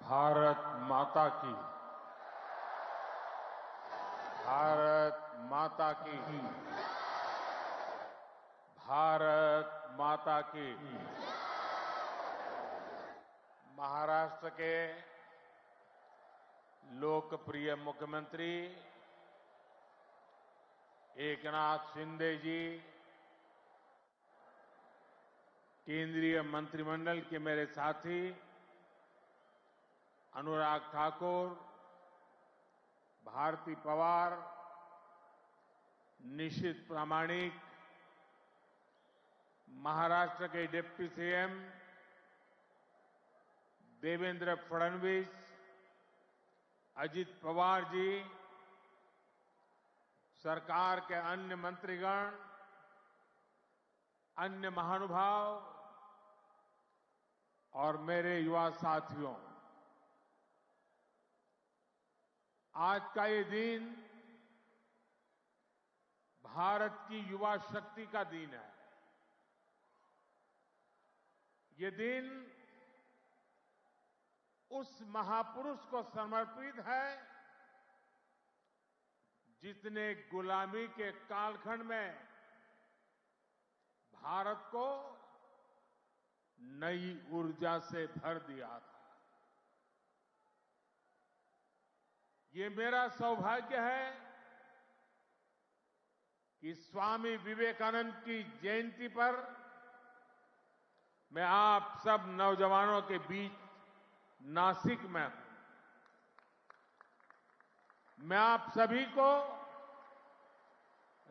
भारत माता की, भारत माता की, भारत माता की। महाराष्ट्र के लोकप्रिय मुख्यमंत्री एकनाथ शिंदे जी, केंद्रीय मंत्रिमंडल के मेरे साथी अनुराग ठाकुर, भारती पवार, निशित प्रामाणिक, महाराष्ट्र के डिप्टी सीएम देवेंद्र फडणवीस, अजित पवार जी, सरकार के अन्य मंत्रीगण, अन्य महानुभाव और मेरे युवा साथियों, आज का ये दिन भारत की युवा शक्ति का दिन है। ये दिन उस महापुरुष को समर्पित है जिसने गुलामी के कालखंड में भारत को नई ऊर्जा से भर दिया था। ये मेरा सौभाग्य है कि स्वामी विवेकानंद की जयंती पर मैं आप सब नौजवानों के बीच नासिक में हूं। मैं आप सभी को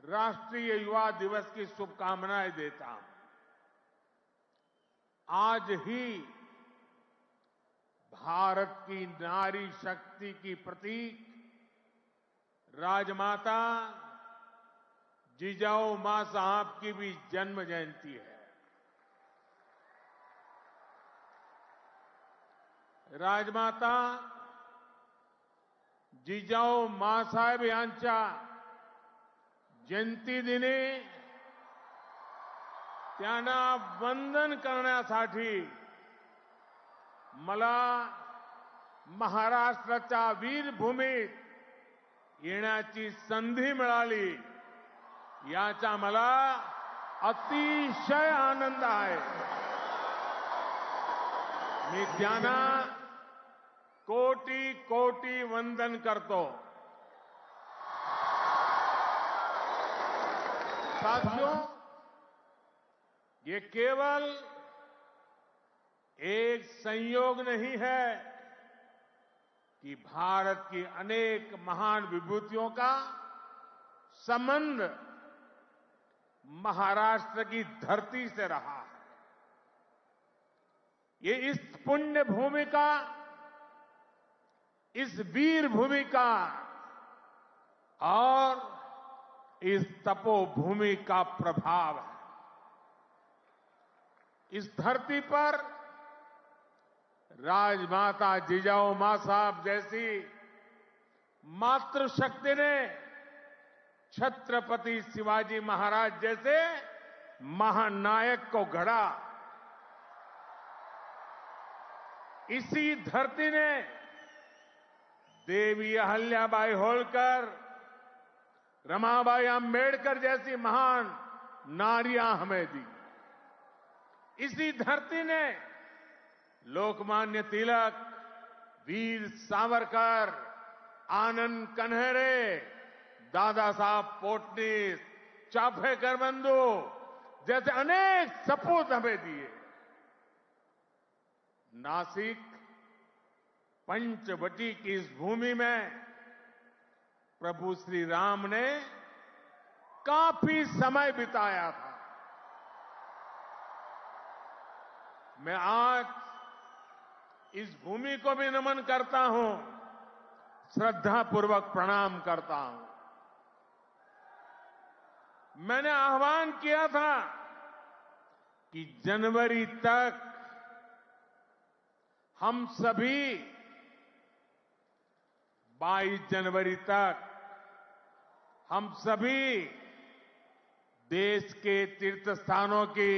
राष्ट्रीय युवा दिवस की शुभकामनाएं देता हूं। आज ही भारत की नारी शक्ति की प्रतीक राजमाता जिजाऊ मां साहब की भी जन्म जयंती है। राजमाता जिजाऊ मांसाहेब यांच्या जयंती दिनी त्यांना वंदन करण्यासाठी मला महाराष्ट्राच्या वीरभूमीत येण्याची संधी मिळाली, याचा मला अतिशय आनंद आहे। मी त्यांना कोटी कोटी वंदन करतो। साथियों, ये केवल एक संयोग नहीं है कि भारत की अनेक महान विभूतियों का संबंध महाराष्ट्र की धरती से रहा है। ये इस पुण्य भूमि का, इस वीर भूमि का और इस तपोभूमि का प्रभाव है। इस धरती पर राजमाता जिजाऊ मां साहब जैसी मातृशक्ति ने छत्रपति शिवाजी महाराज जैसे महानायक को गढ़ा। इसी धरती ने देवी अहल्याबाई होलकर, रमाबाई अंबेडकर जैसी महान नारियां हमें दी। इसी धरती ने लोकमान्य तिलक, वीर सावरकर, आनंद कन्हेरे, दादा साहब पोटनीस, चाफेकर बंधु जैसे अनेक सपूत हमें दिए। नासिक पंचवटी की इस भूमि में प्रभु श्री राम ने काफी समय बिताया था। मैं आज इस भूमि को भी नमन करता हूं, श्रद्धापूर्वक प्रणाम करता हूं। मैंने आह्वान किया था कि जनवरी तक हम सभी 22 जनवरी तक हम सभी देश के तीर्थ स्थानों की,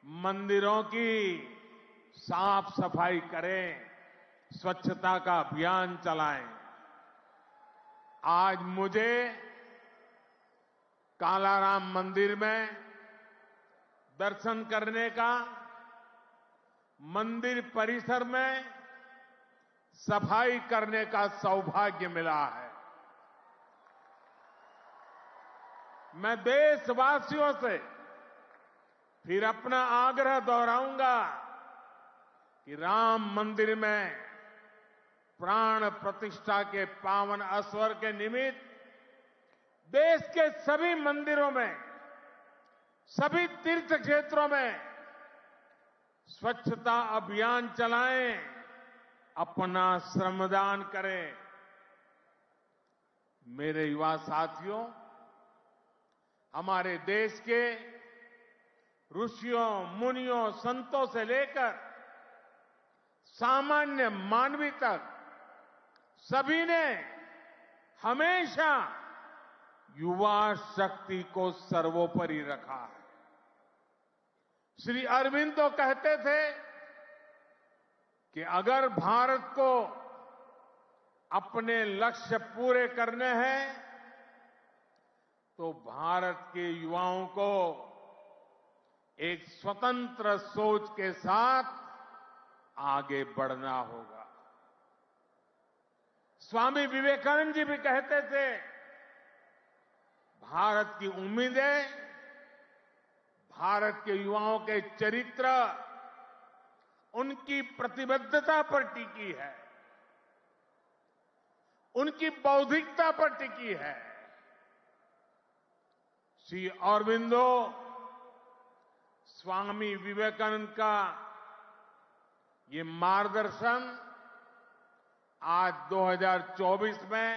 मंदिरों की साफ सफाई करें, स्वच्छता का अभियान चलाएं। आज मुझे कालाराम मंदिर में दर्शन करने का, मंदिर परिसर में सफाई करने का सौभाग्य मिला है। मैं देशवासियों से फिर अपना आग्रह दोहराऊंगा कि राम मंदिर में प्राण प्रतिष्ठा के पावन अवसर के निमित्त देश के सभी मंदिरों में, सभी तीर्थ क्षेत्रों में स्वच्छता अभियान चलाएं, अपना श्रमदान करें। मेरे युवा साथियों, हमारे देश के ऋषियों, मुनियों, संतों से लेकर सामान्य मानवी तक सभी ने हमेशा युवा शक्ति को सर्वोपरि रखा है। श्री अरविंद तो कहते थे कि अगर भारत को अपने लक्ष्य पूरे करने हैं तो भारत के युवाओं को एक स्वतंत्र सोच के साथ आगे बढ़ना होगा। स्वामी विवेकानंद जी भी कहते थे, भारत की उम्मीदें भारत के युवाओं के चरित्र, उनकी प्रतिबद्धता पर टिकी है, उनकी बौद्धिकता पर टिकी है। श्री अरबिंदो स्वामी विवेकानंद का ये मार्गदर्शन आज 2024 में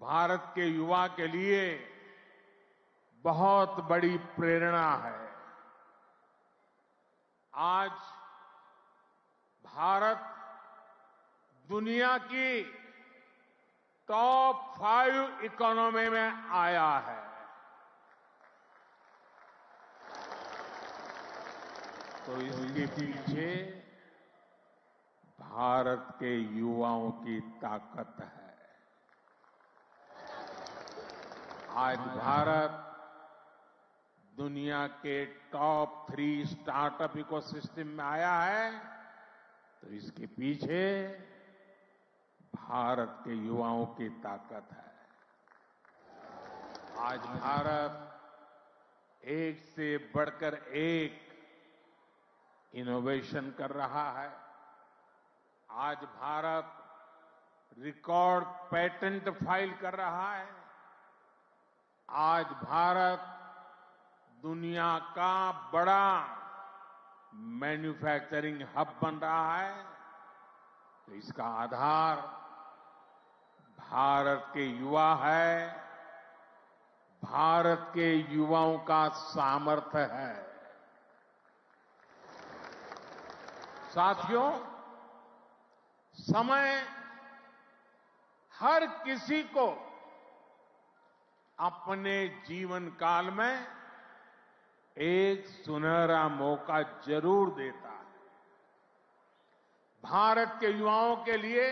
भारत के युवा के लिए बहुत बड़ी प्रेरणा है। आज भारत दुनिया की टॉप 5 इकोनॉमी में आया है। तो इसके पीछे भारत के युवाओं की ताकत है। आज भारत दुनिया के टॉप 3 स्टार्टअप इकोसिस्टम में आया है, तो इसके पीछे भारत के युवाओं की ताकत है। आज भारत एक से बढ़कर एक इनोवेशन कर रहा है। आज भारत रिकॉर्ड पेटेंट फाइल कर रहा है। आज भारत दुनिया का बड़ा मैन्युफैक्चरिंग हब बन रहा है। तो इसका आधार भारत के युवा है, भारत के युवाओं का सामर्थ्य है। साथियों, समय हर किसी को अपने जीवन काल में एक सुनहरा मौका जरूर देता है। भारत के युवाओं के लिए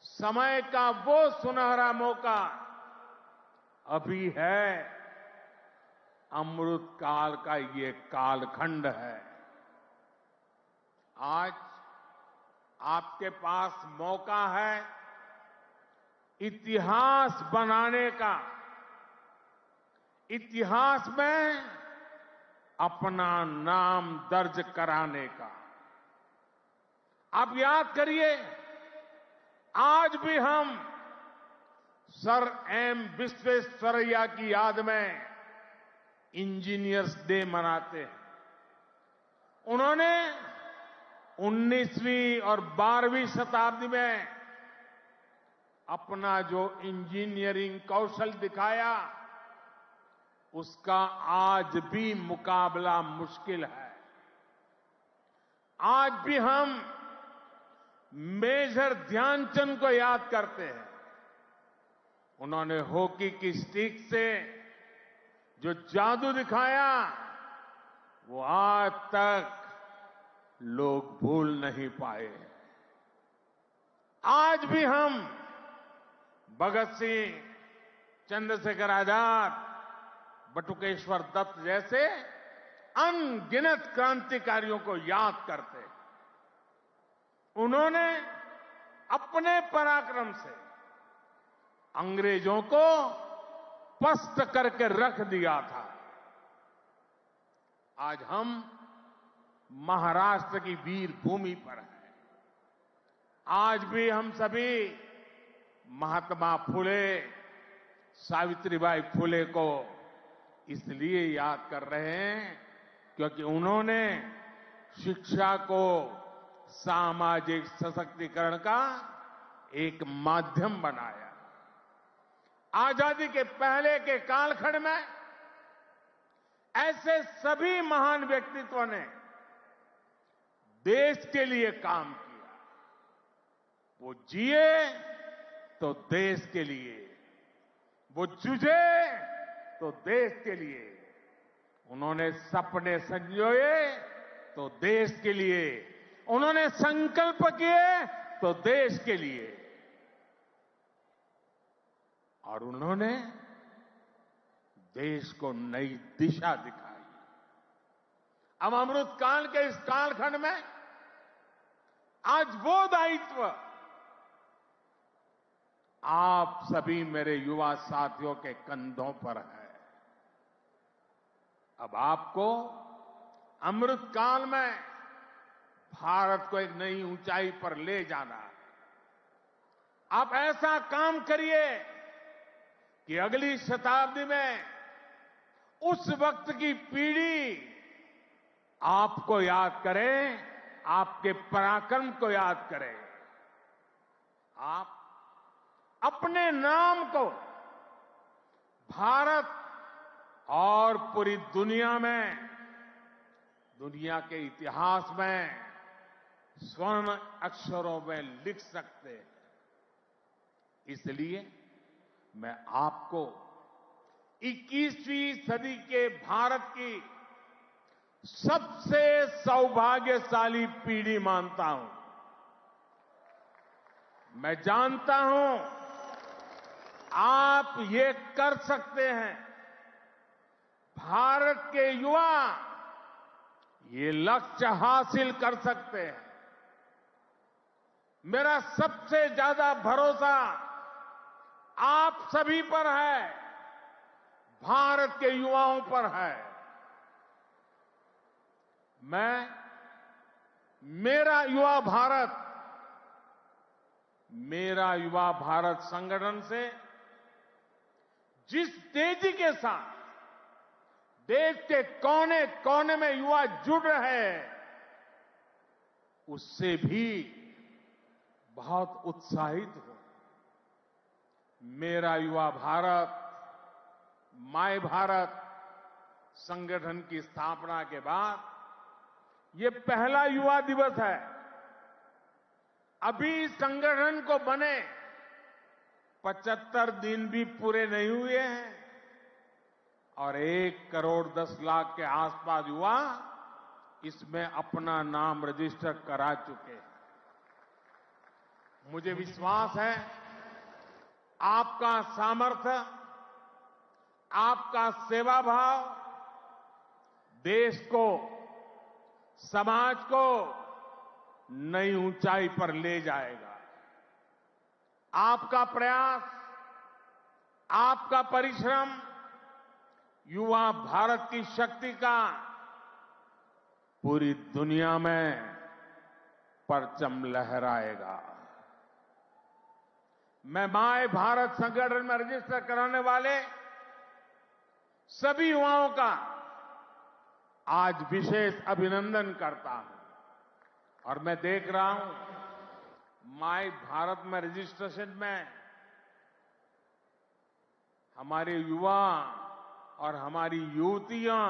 समय का वो सुनहरा मौका अभी है। अमृत काल का ये कालखंड है। आज आपके पास मौका है इतिहास बनाने का, इतिहास में अपना नाम दर्ज कराने का। आप याद करिए, आज भी हम सर एम विश्वेश्वरैया की याद में इंजीनियर्स डे मनाते हैं। उन्होंने 19वीं और 12वीं शताब्दी में अपना जो इंजीनियरिंग कौशल दिखाया, उसका आज भी मुकाबला मुश्किल है। आज भी हम मेजर ध्यानचंद को याद करते हैं। उन्होंने हॉकी की स्टिक से जो जादू दिखाया, वो आज तक लोग भूल नहीं पाए। आज भी हम भगत सिंह, चंद्रशेखर आजाद, बटुकेश्वर दत्त जैसे अनगिनत क्रांतिकारियों को याद करते हैं। उन्होंने अपने पराक्रम से अंग्रेजों को पस्त करके रख दिया था। आज हम महाराष्ट्र की वीर भूमि पर हैं। आज भी हम सभी महात्मा फुले, सावित्रीबाई फुले को इसलिए याद कर रहे हैं क्योंकि उन्होंने शिक्षा को सामाजिक सशक्तिकरण का एक माध्यम बनाया। आजादी के पहले के कालखंड में ऐसे सभी महान व्यक्तित्वों ने देश के लिए काम किया। वो जिए तो देश के लिए, वो जूझे तो देश के लिए, उन्होंने सपने संजोए तो देश के लिए, उन्होंने संकल्प किए तो देश के लिए, और उन्होंने देश को नई दिशा दिखाई। अब अमृत काल के इस कालखंड में आज वो दायित्व आप सभी मेरे युवा साथियों के कंधों पर है। अब आपको अमृत काल में भारत को एक नई ऊंचाई पर ले जाना है। आप ऐसा काम करिए कि अगली शताब्दी में उस वक्त की पीढ़ी आपको याद करे, आपके पराक्रम को याद करे। आप अपने नाम को भारत और पूरी दुनिया में, दुनिया के इतिहास में स्वर्ण अक्षरों में लिख सकते हैं। इसलिए मैं आपको 21वीं सदी के भारत की सबसे सौभाग्यशाली पीढ़ी मानता हूं। मैं जानता हूं आप ये कर सकते हैं। भारत के युवा ये लक्ष्य हासिल कर सकते हैं। मेरा सबसे ज्यादा भरोसा आप सभी पर है, भारत के युवाओं पर है। मैं मेरा युवा भारत संगठन से जिस तेजी के साथ देश के कोने कोने में युवा जुड़ रहे हैं, उससे भी बहुत उत्साहित हूं। मेरा युवा भारत, माय भारत संगठन की स्थापना के बाद ये पहला युवा दिवस है। अभी संगठन को बने 75 दिन भी पूरे नहीं हुए हैं और 1 करोड़ 10 लाख के आसपास युवा इसमें अपना नाम रजिस्टर करा चुके हैं। मुझे विश्वास है आपका सामर्थ्य, आपका सेवा भाव देश को, समाज को नई ऊंचाई पर ले जाएगा। आपका प्रयास, आपका परिश्रम युवा भारत की शक्ति का पूरी दुनिया में परचम लहराएगा। मैं माय भारत संगठन में रजिस्टर कराने वाले सभी युवाओं का आज विशेष अभिनंदन करता हूं। और मैं देख रहा हूं माय भारत में रजिस्ट्रेशन में हमारे युवा और हमारी युवतियां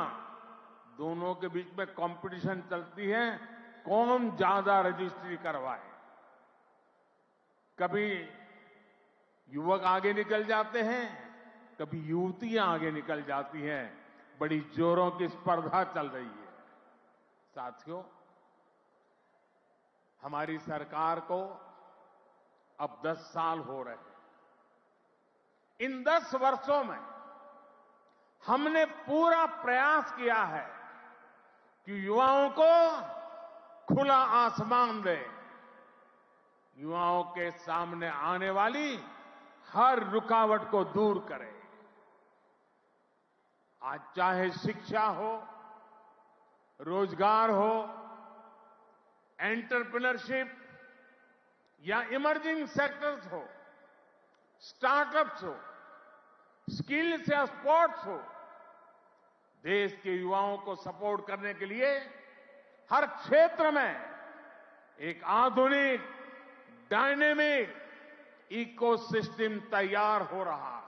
दोनों के बीच में कंपटीशन चलती है, कौन ज्यादा रजिस्ट्री करवाए। कभी युवक आगे निकल जाते हैं, कभी युवतियां आगे निकल जाती हैं। बड़ी जोरों की स्पर्धा चल रही है। साथियों, हमारी सरकार को अब 10 साल हो रहे हैं। इन 10 वर्षों में हमने पूरा प्रयास किया है कि युवाओं को खुला आसमान दे, युवाओं के सामने आने वाली हर रुकावट को दूर करें। आज चाहे शिक्षा हो, रोजगार हो, एंटरप्रेन्योरशिप या इमर्जिंग सेक्टर्स हो, स्टार्टअप्स हो, स्किल्स या स्पोर्ट्स हो, देश के युवाओं को सपोर्ट करने के लिए हर क्षेत्र में एक आधुनिक डायनेमिक इकोसिस्टम तैयार हो रहा है।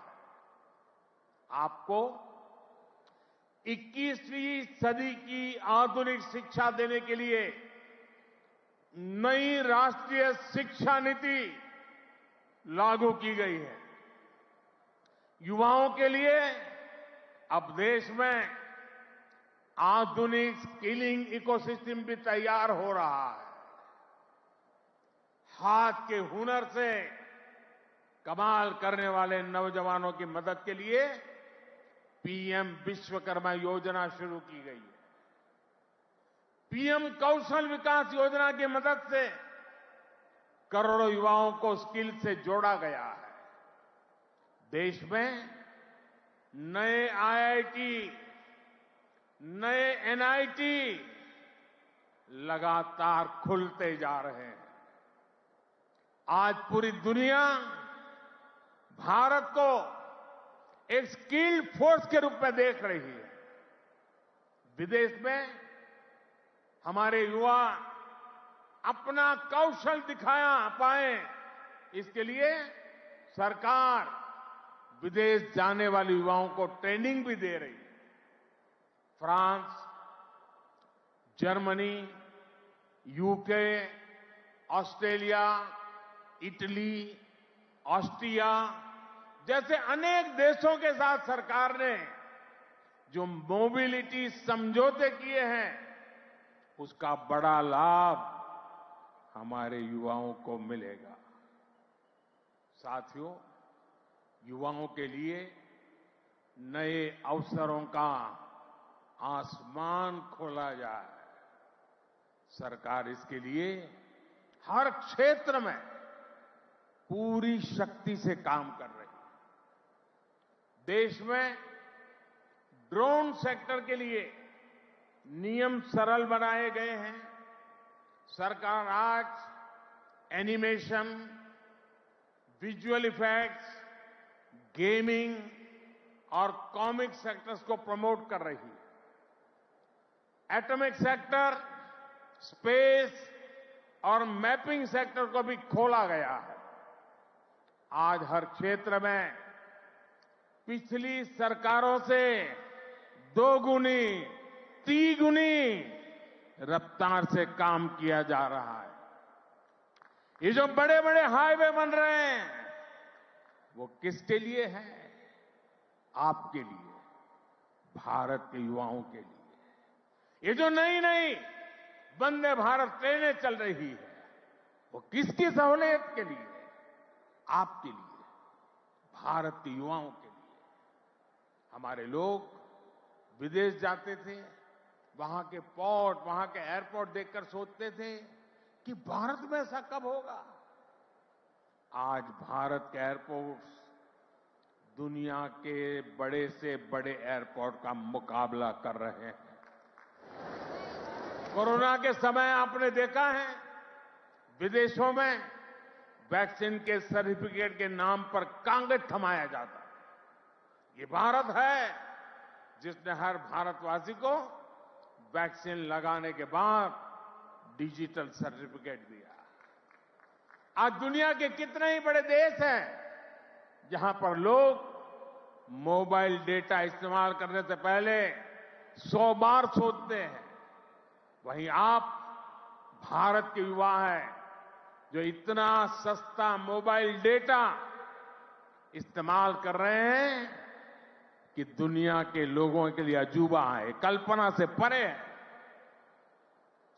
आपको 21वीं सदी की आधुनिक शिक्षा देने के लिए नई राष्ट्रीय शिक्षा नीति लागू की गई है। युवाओं के लिए अब देश में आधुनिक स्किलिंग इकोसिस्टम भी तैयार हो रहा है। हाथ के हुनर से कमाल करने वाले नौजवानों की मदद के लिए पीएम विश्वकर्मा योजना शुरू की गई है। पीएम कौशल विकास योजना की मदद से करोड़ों युवाओं को स्किल से जोड़ा गया है। देश में नए आईआईटी, नए एनआईटी लगातार खुलते जा रहे हैं। आज पूरी दुनिया भारत को एक स्किल्ड फोर्स के रूप में देख रही है। विदेश में हमारे युवा अपना कौशल दिखाया पाए, इसके लिए सरकार विदेश जाने वाले युवाओं को ट्रेनिंग भी दे रही है। France, Germany, UK, Australia, Italy, Austria जैसे अनेक देशों के साथ सरकार ने जो मोबिलिटी समझौते किए हैं, उसका बड़ा लाभ हमारे युवाओं को मिलेगा। साथियों, युवाओं के लिए नए अवसरों का आसमान खोला जाए। सरकार इसके लिए हर क्षेत्र में पूरी शक्ति से काम कर रही है। देश में ड्रोन सेक्टर के लिए नियम सरल बनाए गए हैं। सरकार आज एनिमेशन, विजुअल इफेक्ट्स, गेमिंग और कॉमिक सेक्टर्स को प्रमोट कर रही है। एटॉमिक सेक्टर, स्पेस और मैपिंग सेक्टर को भी खोला गया है। आज हर क्षेत्र में पिछली सरकारों से 2 गुनी, 3 गुनी रफ्तार से काम किया जा रहा है। ये जो बड़े बड़े हाईवे बन रहे हैं, वो किसके लिए है? आपके लिए, भारत के युवाओं के लिए। ये जो नई नई वंदे भारत ट्रेनें चल रही है, वो किसकी सहूलियत के लिए? आपके लिए, भारत के युवाओं के लिए। हमारे लोग विदेश जाते थे, वहां के पोर्ट, वहां के एयरपोर्ट देखकर सोचते थे कि भारत में ऐसा कब होगा। आज भारत के एयरपोर्ट्स दुनिया के बड़े से बड़े एयरपोर्ट का मुकाबला कर रहे हैं। कोरोना के समय आपने देखा है, विदेशों में वैक्सीन के सर्टिफिकेट के नाम पर कागज थमाया जाता है। ये भारत है जिसने हर भारतवासी को वैक्सीन लगाने के बाद डिजिटल सर्टिफिकेट दिया। आज दुनिया के कितने ही बड़े देश हैं जहां पर लोग मोबाइल डेटा इस्तेमाल करने से पहले 100 बार सोचते हैं। वहीं आप भारत के युवा हैं जो इतना सस्ता मोबाइल डेटा इस्तेमाल कर रहे हैं कि दुनिया के लोगों के लिए अजूबा है, कल्पना से परे है।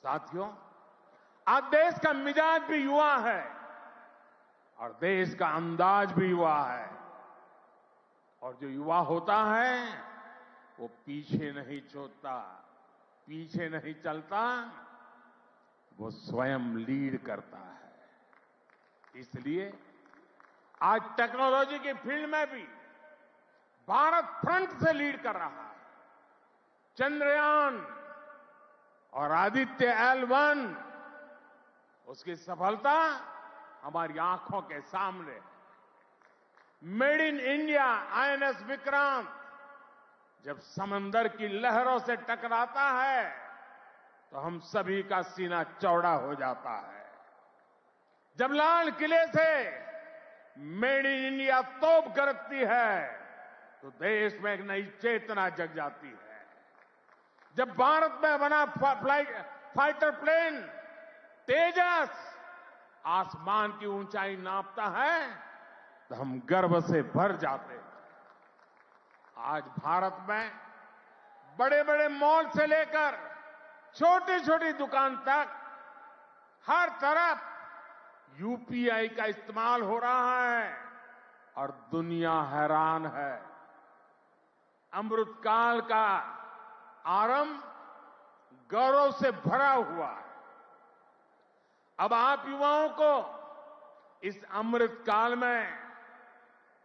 साथियों, आज देश का मिजाज भी युवा है और देश का अंदाज भी युवा है। और जो युवा होता है वो पीछे नहीं छोड़ता, पीछे नहीं चलता, वो स्वयं लीड करता है। इसलिए आज टेक्नोलॉजी की फील्ड में भी भारत फ्रंट से लीड कर रहा है। चंद्रयान और आदित्य L1 उसकी सफलता हमारी आंखों के सामने है। Made in India INS Vikrant जब समंदर की लहरों से टकराता है तो हम सभी का सीना चौड़ा हो जाता है। जब लाल किले से मेड इन इंडिया तोप गरजती है तो देश में एक नई चेतना जग जाती है। जब भारत में बना फाइटर प्लेन तेजस आसमान की ऊंचाई नापता है तो हम गर्व से भर जाते हैं। आज भारत में बड़े बड़े मॉल से लेकर छोटी छोटी दुकान तक हर तरफ UPI का इस्तेमाल हो रहा है और दुनिया हैरान है। अमृतकाल का आरंभ गौरव से भरा हुआ है। अब आप युवाओं को इस अमृतकाल में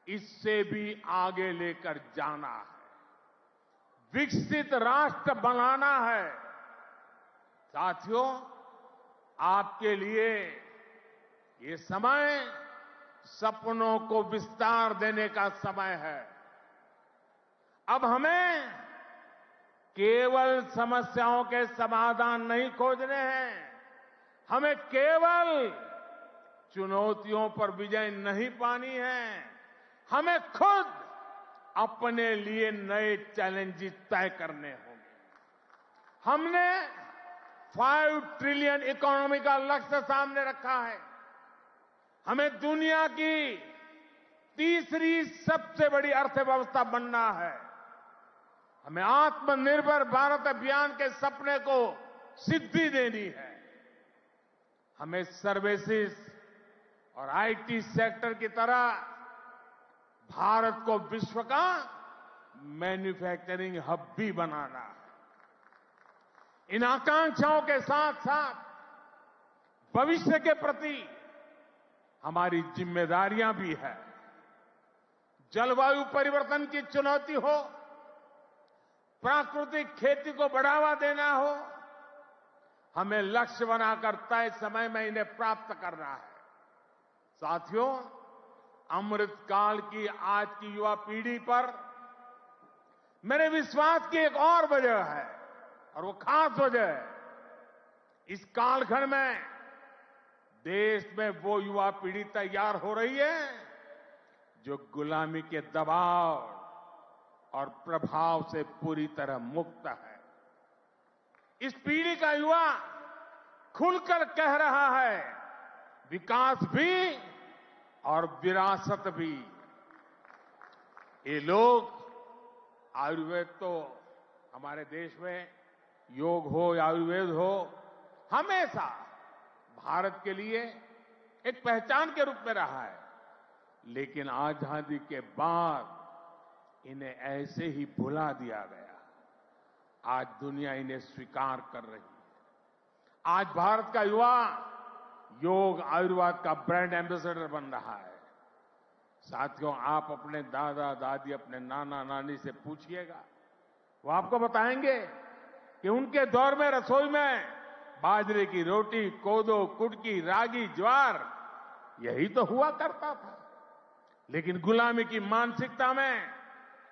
इससे भी आगे लेकर जाना है, विकसित राष्ट्र बनाना है। साथियों, आपके लिए ये समय सपनों को विस्तार देने का समय है। अब हमें केवल समस्याओं के समाधान नहीं खोजने हैं, हमें केवल चुनौतियों पर विजय नहीं पानी है, हमें खुद अपने लिए नए चैलेंजेस तय करने होंगे। हमने 5 ट्रिलियन इकोनॉमी का लक्ष्य सामने रखा है। हमें दुनिया की तीसरी सबसे बड़ी अर्थव्यवस्था बनना है। हमें आत्मनिर्भर भारत अभियान के सपने को सिद्धि देनी है। हमें सर्विसेज और IT सेक्टर की तरह भारत को विश्व का मैन्युफैक्चरिंग हब भी बनाना है। इन आकांक्षाओं के साथ साथ भविष्य के प्रति हमारी जिम्मेदारियां भी है। जलवायु परिवर्तन की चुनौती हो, प्राकृतिक खेती को बढ़ावा देना हो, हमें लक्ष्य बनाकर तय समय में इन्हें प्राप्त करना है। साथियों, अमृतकाल की आज की युवा पीढ़ी पर मेरे विश्वास की एक और वजह है और वो खास वजह है। इस कालखंड में देश में वो युवा पीढ़ी तैयार हो रही है जो गुलामी के दबाव और प्रभाव से पूरी तरह मुक्त है। इस पीढ़ी का युवा खुलकर कह रहा है, विकास भी और विरासत भी। ये लोग आयुर्वेद तो हमारे देश में योग हो या आयुर्वेद हो, हमेशा भारत के लिए एक पहचान के रूप में रहा है। लेकिन आजादी के बाद इन्हें ऐसे ही भुला दिया गया। आज दुनिया इन्हें स्वीकार कर रही है। आज भारत का युवा योग आयुर्वेद का ब्रांड एम्बेसडर बन रहा है। साथियों, आप अपने दादा दादी, अपने नाना नानी से पूछिएगा, वो आपको बताएंगे कि उनके दौर में रसोई में बाजरे की रोटी, कोदो, कुटकी, रागी, ज्वार यही तो हुआ करता था। लेकिन गुलामी की मानसिकता में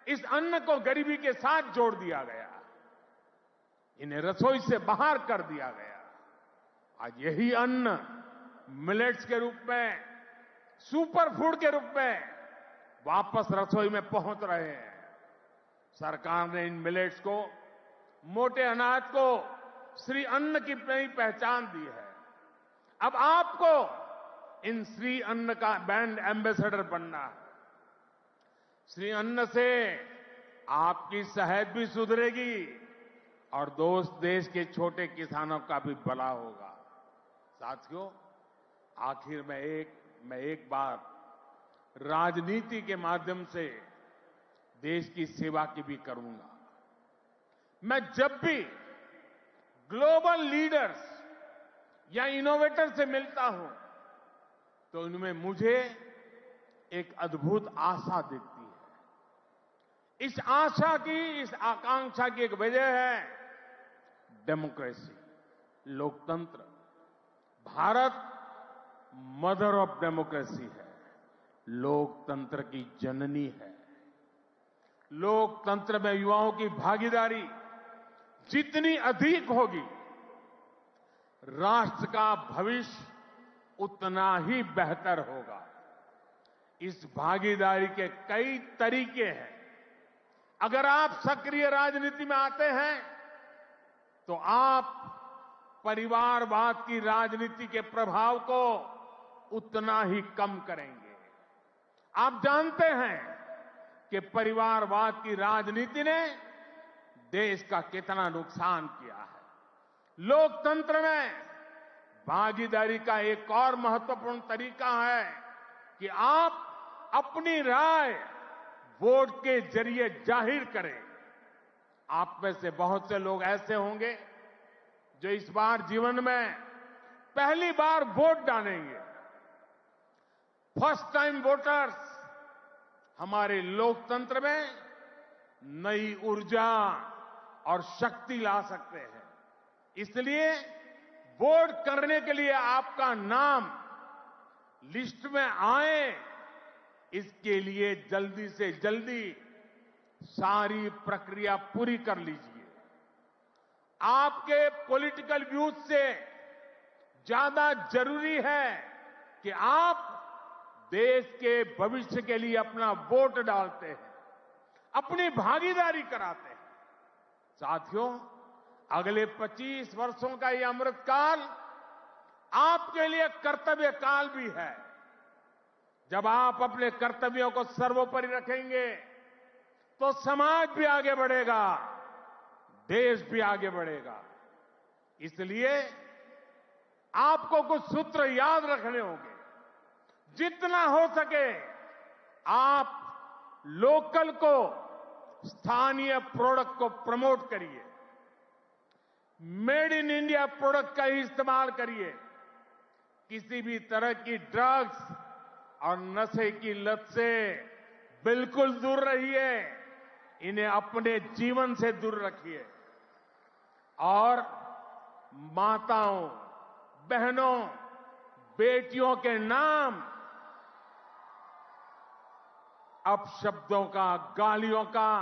इस अन्न को गरीबी के साथ जोड़ दिया गया, इन्हें रसोई से बाहर कर दिया गया। आज यही अन्न मिलेट्स के रूप में, सुपर फूड के रूप में वापस रसोई में पहुंच रहे हैं। सरकार ने इन मिलेट्स को, मोटे अनाज को श्री अन्न की नई पहचान दी है। अब आपको इन श्री अन्न का ब्रांड एम्बेसडर बनना है। श्री अन्न से आपकी सेहत भी सुधरेगी और देश के छोटे किसानों का भी भला होगा। साथियों, आखिर में एक बात राजनीति के माध्यम से देश की सेवा की भी करूंगा। मैं जब भी ग्लोबल लीडर्स या इनोवेटर से मिलता हूं तो उनमें मुझे एक अद्भुत आशा दिखती है। इस आशा की, इस आकांक्षा की एक वजह है डेमोक्रेसी, लोकतंत्र। भारत मदर ऑफ डेमोक्रेसी है, लोकतंत्र की जननी है। लोकतंत्र में युवाओं की भागीदारी जितनी अधिक होगी, राष्ट्र का भविष्य उतना ही बेहतर होगा। इस भागीदारी के कई तरीके हैं। अगर आप सक्रिय राजनीति में आते हैं तो आप परिवारवाद की राजनीति के प्रभाव को उतना ही कम करेंगे। आप जानते हैं कि परिवारवाद की राजनीति ने देश का कितना नुकसान किया है। लोकतंत्र में भागीदारी का एक और महत्वपूर्ण तरीका है कि आप अपनी राय वोट के जरिए जाहिर करें। आप में से बहुत से लोग ऐसे होंगे जो इस बार जीवन में पहली बार वोट डालेंगे। फर्स्ट टाइम वोटर्स हमारे लोकतंत्र में नई ऊर्जा और शक्ति ला सकते हैं। इसलिए वोट करने के लिए आपका नाम लिस्ट में आए, इसके लिए जल्दी से जल्दी सारी प्रक्रिया पूरी कर लीजिए। आपके पॉलिटिकल व्यूज से ज्यादा जरूरी है कि आप देश के भविष्य के लिए अपना वोट डालते हैं, अपनी भागीदारी कराते हैं। साथियों, अगले 25 वर्षों का ये अमृत काल आपके लिए कर्तव्य काल भी है। जब आप अपने कर्तव्यों को सर्वोपरि रखेंगे तो समाज भी आगे बढ़ेगा, देश भी आगे बढ़ेगा। इसलिए आपको कुछ सूत्र याद रखने होंगे। जितना हो सके आप लोकल को, स्थानीय प्रोडक्ट को प्रमोट करिए। मेड इन इंडिया प्रोडक्ट का ही इस्तेमाल करिए। किसी भी तरह की ड्रग्स और नशे की लत से बिल्कुल दूर रहिए। इन्हें अपने जीवन से दूर रखिए। और माताओं, बहनों, बेटियों के नाम अपशब्दों का, गालियों का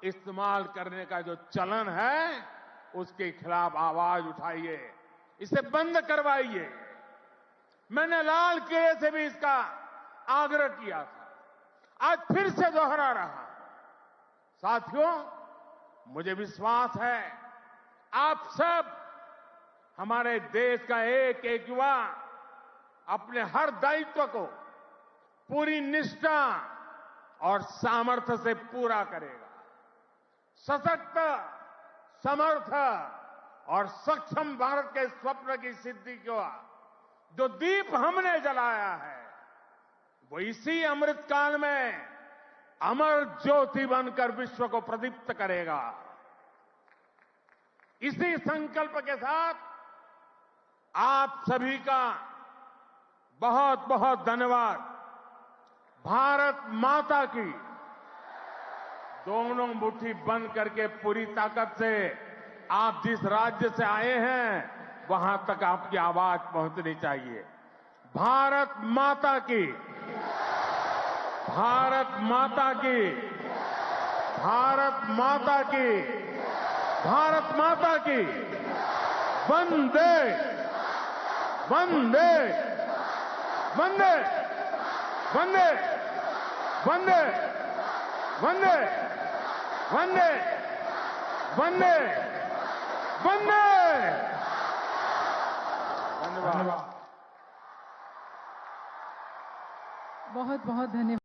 इस्तेमाल करने का जो चलन है, उसके खिलाफ आवाज उठाइए, इसे बंद करवाइए। मैंने लाल किले से भी इसका आग्रह किया था, आज फिर से दोहरा रहा। साथियों, मुझे विश्वास है आप सब, हमारे देश का एक एक युवा अपने हर दायित्व को पूरी निष्ठा और सामर्थ्य से पूरा करेगा। सशक्त, समर्थ और सक्षम भारत के स्वप्न की सिद्धि का जो दीप हमने जलाया है, वो इसी अमृत काल में अमर ज्योति बनकर विश्व को प्रदीप्त करेगा। इसी संकल्प के साथ आप सभी का बहुत बहुत धन्यवाद। भारत माता की दोनों मुट्ठी बंद करके पूरी ताकत से आप जिस राज्य से आए हैं वहां तक आपकी आवाज पहुंचनी चाहिए। भारत माता की, भारत माता की, भारत माता की, भारत माता की। वंदे वंदे वंदे वंदे वंदे वंदे वंदे वंदे वंदे। धन्यवाद। बहुत बहुत धन्यवाद।